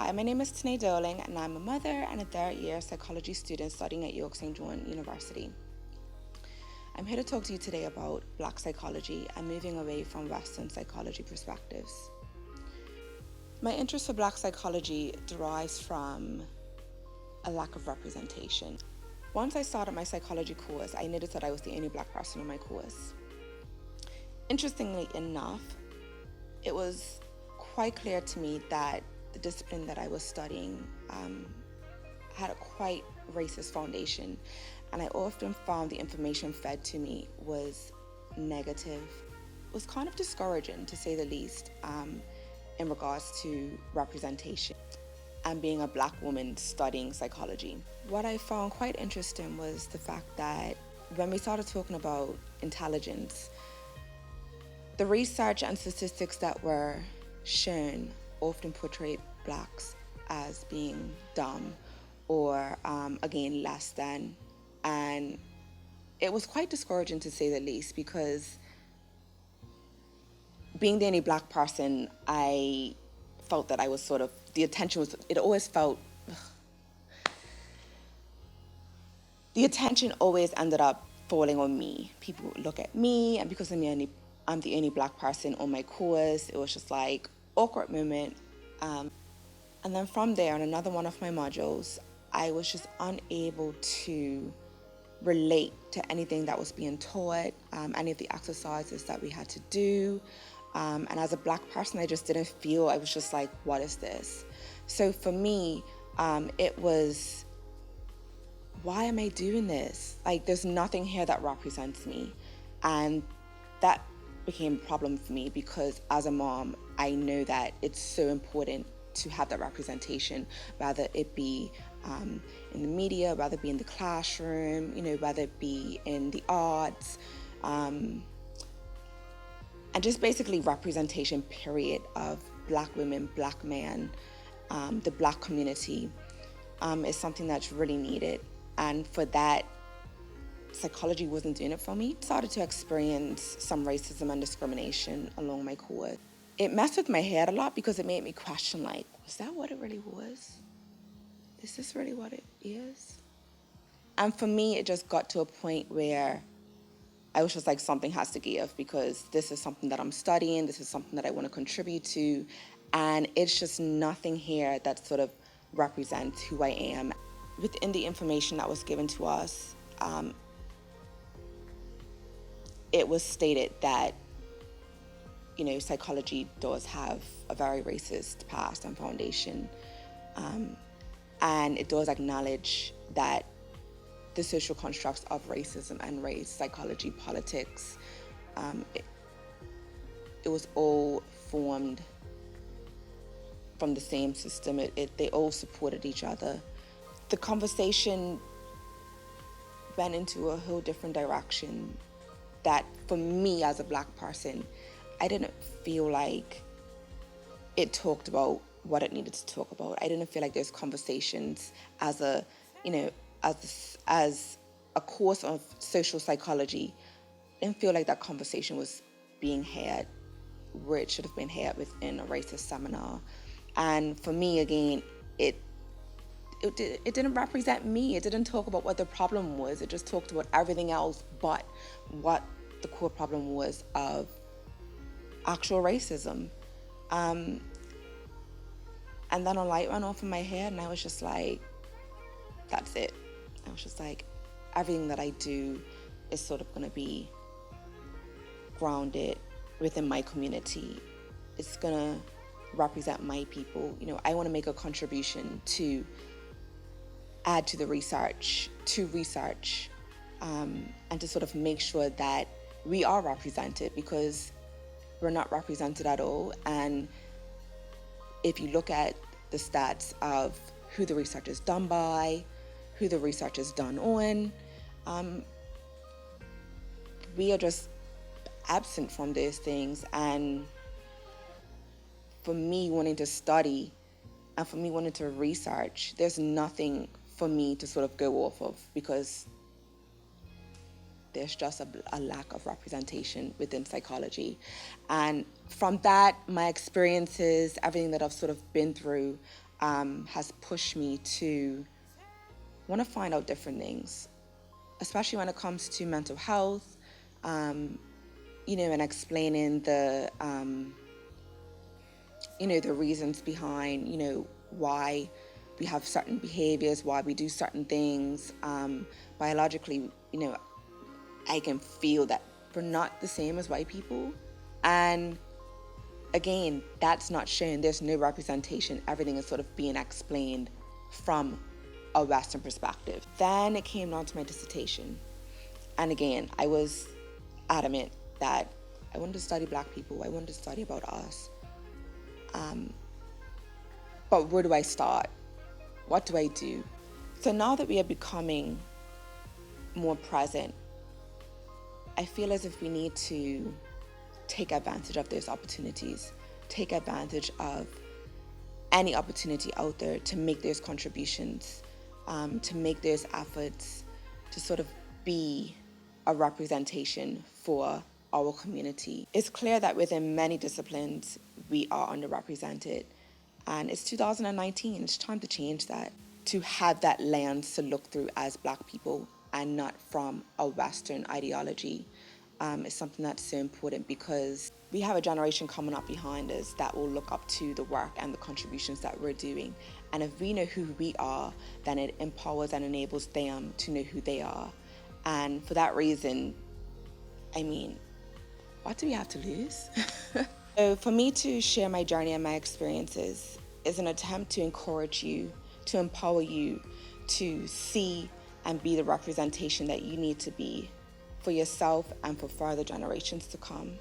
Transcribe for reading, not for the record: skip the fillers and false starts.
Hi, my name is Tené Dowling, and I'm a mother and a third-year psychology student studying at York St.John University. I'm here to talk to you today about Black psychology and moving away from Western psychology perspectives. My interest for Black psychology derives from a lack of representation. Once I started my psychology course, I noticed that I was the only Black person in my course. Interestingly enough, it was quite clear to me that the discipline that I was studying had a quite racist foundation, and I often found the information fed to me was negative. It was kind of discouraging, to say the least, in regards to representation and being a Black woman studying psychology. What I found quite interesting was the fact that when we started talking about intelligence, the research and statistics that were shown often portrayed Blacks as being dumb or, again, less than. And it was quite discouraging, to say the least, because being the only Black person, I felt that I was sort of, the attention always ended up falling on me. People would look at me, and because I'm the only Black person on my course, it was just like awkward moment. And then from there, on another one of my modules, I was just unable to relate to anything that was being taught, any of the exercises that we had to do. And as a Black person, I just didn't feel, I was just like, what is this? So for me, it was, why am I doing this? Like, there's nothing here that represents me. And that became a problem for me because as a mom, I know that it's so important to have that representation, whether it be in the media, whether it be in the classroom, whether it be in the arts, and just basically representation, period, of Black women, Black men, the Black community is something that's really needed. And for that, psychology wasn't doing it for me. I started to experience some racism and discrimination along my course. It messed with my head a lot because it made me question, like, was that what it really was? Is this really what it is? And for me, it just got to a point where I was just like, something has to give, because this is something that I'm studying, this is something that I want to contribute to, and it's just nothing here that sort of represents who I am. Within the information that was given to us, it was stated that psychology does have a very racist past and foundation. And it does acknowledge that the social constructs of racism and race, psychology, politics, it was all formed from the same system. They all supported each other. The conversation went into a whole different direction that, for me as a Black person, I didn't feel like it talked about what it needed to talk about. I didn't feel like there's conversations as a course of social psychology. I didn't feel like that conversation was being had where it should have been had within a racist seminar. And for me, again, it didn't represent me. It didn't talk about what the problem was. It just talked about everything else but what the core problem was of actual racism. And then a light went off in my head, and I was just like, that's it. I was just like, everything that I do is sort of going to be grounded within my community. It's going to represent my people. I want to make a contribution to add to the research, and to sort of make sure that we are represented, because we're not represented at all. And if you look at the stats of who the research is done by, who the research is done on, we are just absent from those things. And for me wanting to study and for me wanting to research, there's nothing for me to sort of go off of, because there's just a lack of representation within psychology. And from that, my experiences, everything that I've sort of been through, has pushed me to want to find out different things, especially when it comes to mental health, and explaining the reasons behind, why we have certain behaviors, why we do certain things. Biologically, I can feel that we're not the same as white people. And again, that's not shown. There's no representation. Everything is sort of being explained from a Western perspective. Then it came down to my dissertation. And again, I was adamant that I wanted to study Black people. I wanted to study about us. But where do I start? What do I do? So now that we are becoming more present, I feel as if we need to take advantage of those opportunities, take advantage of any opportunity out there to make those contributions, to make those efforts, to sort of be a representation for our community. It's clear that within many disciplines, we are underrepresented. And it's 2019, it's time to change that, to have that lens to look through as Black people and not from a Western ideology. Is something that's so important because we have a generation coming up behind us that will look up to the work and the contributions that we're doing. And if we know who we are, then it empowers and enables them to know who they are. And for that reason, what do we have to lose? So for me to share my journey and my experiences is an attempt to encourage you, to empower you, to see and be the representation that you need to be for yourself and for further generations to come.